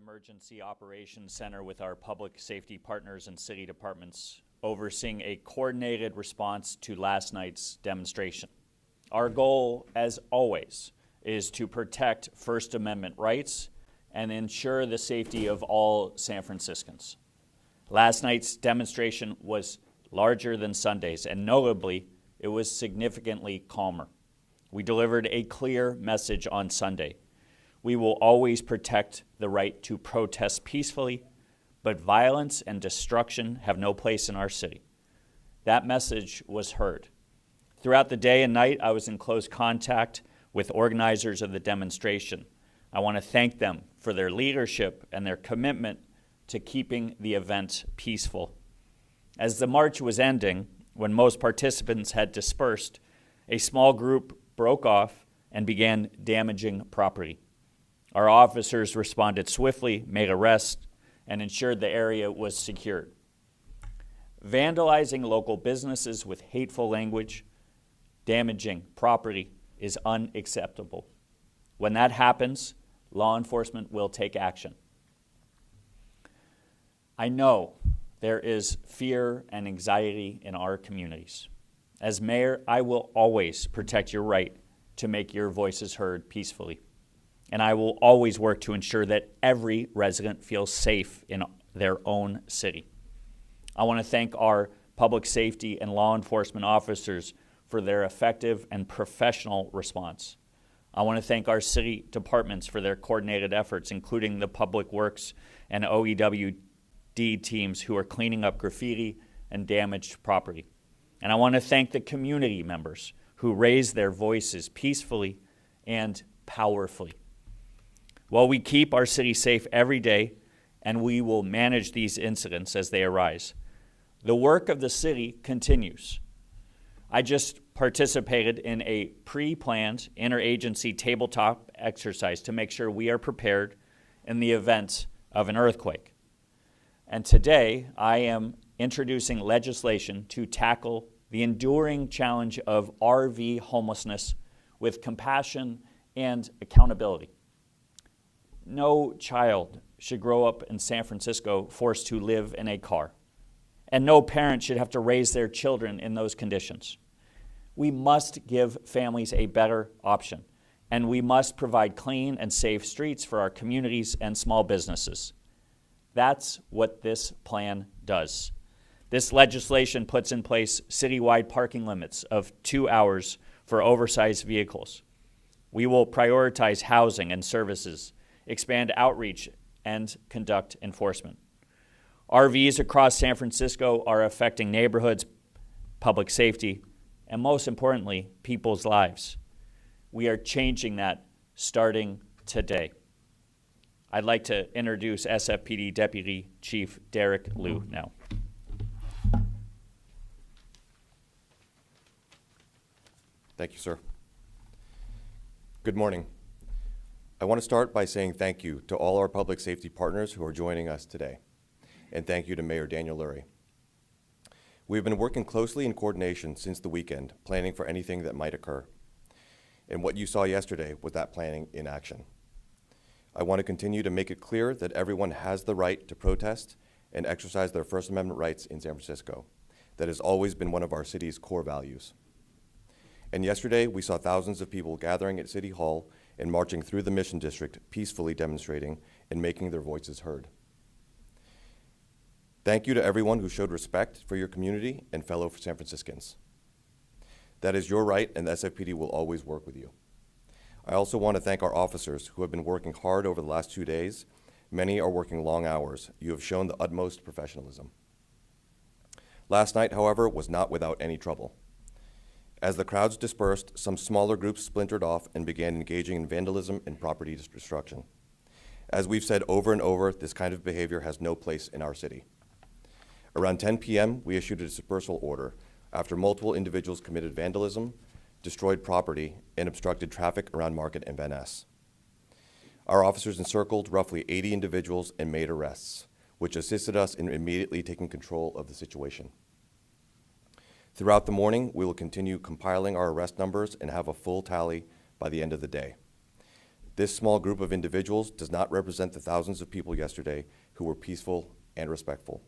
Emergency Operations Center with our public safety partners and city departments, overseeing a coordinated response to last night's demonstration. Our goal, as always, is to protect First Amendment rights and ensure the safety of all San Franciscans. Last night's demonstration was larger than Sunday's, and notably, it was significantly calmer. We delivered a clear message on Sunday. We will always protect the right to protest peacefully, but violence and destruction have no place in our city. That message was heard. Throughout the day and night, I was in close contact with organizers of the demonstration. I want to thank them for their leadership and their commitment to keeping the event peaceful. As the march was ending, when most participants had dispersed, a small group broke off and began damaging property. Our officers responded swiftly, made arrests, and ensured the area was secured. Vandalizing local businesses with hateful language, damaging property, is unacceptable. When that happens, law enforcement will take action. I know there is fear and anxiety in our communities. As mayor, I will always protect your right to make your voices heard peacefully. And I will always work to ensure that every resident feels safe in their own city. I want to thank our public safety and law enforcement officers for their effective and professional response. I want to thank our city departments for their coordinated efforts, including the Public Works and OEWD teams who are cleaning up graffiti and damaged property. And I want to thank the community members who raised their voices peacefully and powerfully. While we keep our city safe every day, and we will manage these incidents as they arise, the work of the city continues. I just participated in a pre-planned interagency tabletop exercise to make sure we are prepared in the event of an earthquake. And today, I am introducing legislation to tackle the enduring challenge of RV homelessness with compassion and accountability. No child should grow up in San Francisco forced to live in a car, and no parent should have to raise their children in those conditions. We must give families a better option, and we must provide clean and safe streets for our communities and small businesses. That's what this plan does. This legislation puts in place citywide parking limits of 2 hours for oversized vehicles. We will prioritize housing and services, expand outreach, and conduct enforcement. RVs across San Francisco are affecting neighborhoods, public safety, and most importantly, people's lives. We are changing that starting today. I'd like to introduce SFPD Deputy Chief Derek Liu now. Thank you, sir. Good morning. I want to start by saying thank you to all our public safety partners who are joining us today, and thank you to Mayor Daniel Lurie. We've been working closely in coordination since the weekend, planning for anything that might occur. And what you saw yesterday was that planning in action. I want to continue to make it clear that everyone has the right to protest and exercise their First Amendment rights in San Francisco. That has always been one of our city's core values. And yesterday, we saw thousands of people gathering at City Hall and marching through the Mission District, peacefully demonstrating and making their voices heard. Thank you to everyone who showed respect for your community and fellow San Franciscans. That is your right, and the SFPD will always work with you. I also want to thank our officers who have been working hard over the last 2 days. Many are working long hours. You have shown the utmost professionalism. Last night, however, was not without any trouble. As the crowds dispersed, some smaller groups splintered off and began engaging in vandalism and property destruction. As we've said over and over, this kind of behavior has no place in our city. Around 10 p.m., we issued a dispersal order after multiple individuals committed vandalism, destroyed property, and obstructed traffic around Market and Van Ness. Our officers encircled roughly 80 individuals and made arrests, which assisted us in immediately taking control of the situation. Throughout the morning, we will continue compiling our arrest numbers and have a full tally by the end of the day. This small group of individuals does not represent the thousands of people yesterday who were peaceful and respectful.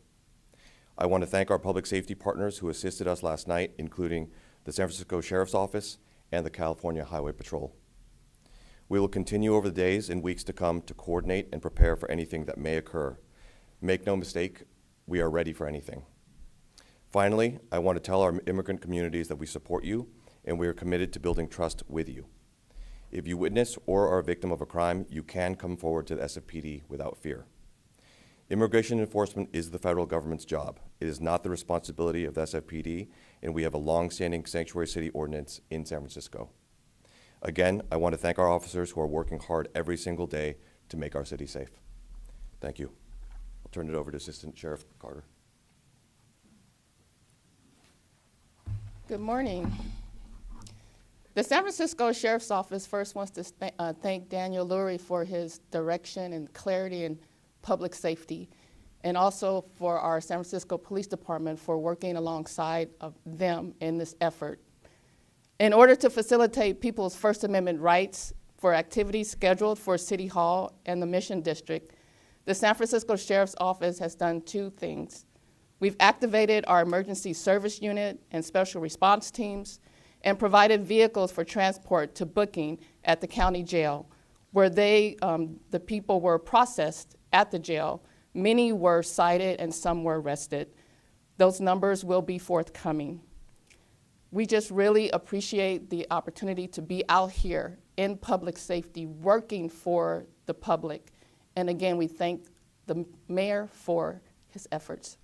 I want to thank our public safety partners who assisted us last night, including the San Francisco Sheriff's Office and the California Highway Patrol. We will continue over the days and weeks to come to coordinate and prepare for anything that may occur. Make no mistake, we are ready for anything. Finally, I want to tell our immigrant communities that we support you and we are committed to building trust with you. If you witness or are a victim of a crime, you can come forward to the SFPD without fear. Immigration enforcement is the federal government's job. It is not the responsibility of the SFPD, and we have a long-standing sanctuary city ordinance in San Francisco. Again, I want to thank our officers who are working hard every single day to make our city safe. Thank you. I'll turn it over to Assistant Sheriff Carter. Good morning. The San Francisco Sheriff's Office first wants to thank Daniel Lurie for his direction and clarity in public safety, and also for our San Francisco Police Department for working alongside of them in this effort. In order to facilitate people's First Amendment rights for activities scheduled for City Hall and the Mission District, the San Francisco Sheriff's Office has done two things. We've activated our emergency service unit and special response teams and provided vehicles for transport to booking at the county jail, where the people were processed at the jail. Many were cited and some were arrested. Those numbers will be forthcoming. We just really appreciate the opportunity to be out here in public safety, working for the public. And again, we thank the mayor for his efforts.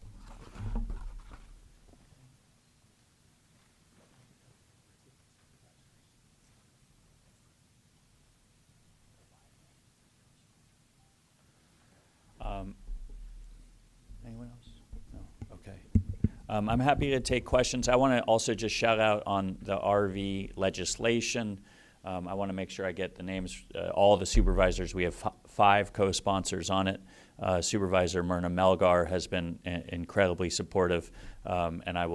Anyone else? No? Okay. I'm happy to take questions. I want to also just shout out on the RV legislation. I want to make sure I get the names, all the supervisors. We have 5 co-sponsors on it. Supervisor Myrna Melgar has been incredibly supportive, and we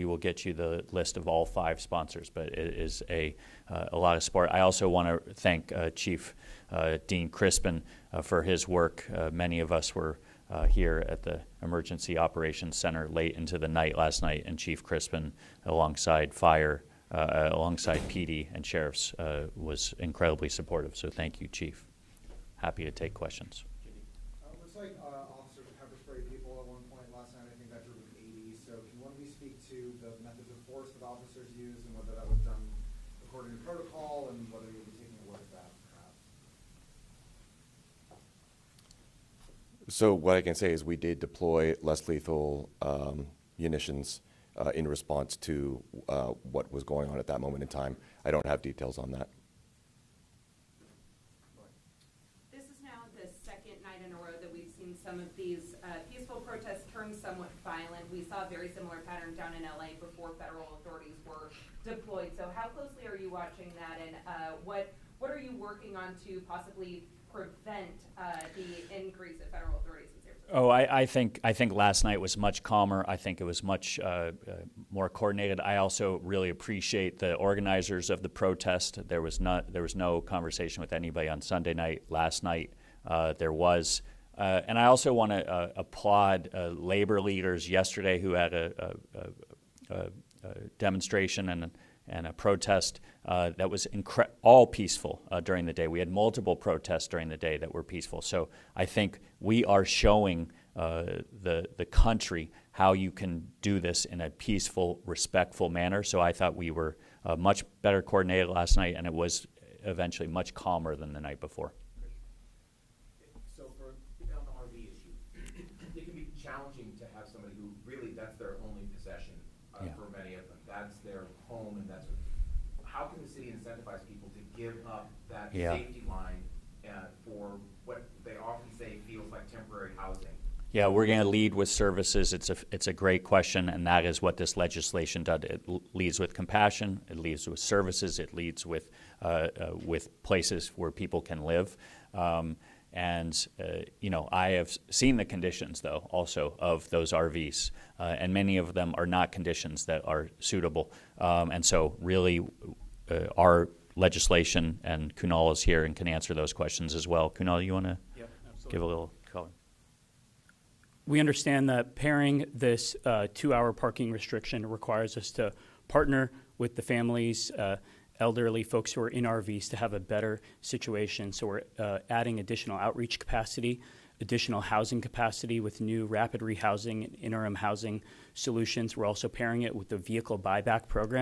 will get you the list of all 5 sponsors, but it is a lot of support. I also want to thank Chief Dean Crispin for his work. Many of us were here at the Emergency Operations Center late into the night last night, and Chief Crispin, alongside fire, alongside PD and sheriffs, was incredibly supportive. So thank you, Chief. Happy to take questions. Looks like officers pepper sprayed people at one point last night. I think that drew 80. So can one of you speak to the methods of force that officers used and whether that was done according to protocol and whether you'll be taking a look at that, perhaps? So what I can say is we did deploy less lethal munitions in response to what was going on at that moment in time. I don't have details on that. This is now the second night in a row that we've seen some of these peaceful protests turn somewhat violent. We saw a very similar pattern down in LA before federal authorities were deployed. So how closely are you watching that, and what are you working on to possibly prevent the increase of federal authorities in San Francisco? Oh, I think last night was much calmer. I think it was much more coordinated. I also really appreciate the organizers of the protest. There was no conversation with anybody on Sunday night. Last night there was, and I also want to applaud labor leaders yesterday who had a demonstration and a protest that was all peaceful during the day. We had multiple protests during the day that were peaceful. So I think we are showing the country how you can do this in a peaceful, respectful manner. So I thought we were much better coordinated last night, and it was eventually much calmer than the night before. So for on the RV issue, it can be challenging to have somebody who really that's their only possession for many of them. That's their home, and that's what. How can the city incentivize people to give up that safety line for what they often say feels like temporary housing? Yeah, we're going to lead with services. It's a great question, and that is what this legislation does. It leads with compassion. It leads with services. It leads with places where people can live. I have seen the conditions, though, also of those RVs, and many of them are not conditions that are suitable. And so really our legislation, and Kunal is here and can answer those questions as well. Kunal, you want to give a little color? We understand that pairing this 2-hour parking restriction requires us to partner with the families, elderly folks who are in RVs to have a better situation. So we're adding additional outreach capacity, additional housing capacity with new rapid rehousing and interim housing solutions. We're also pairing it with the vehicle buyback program.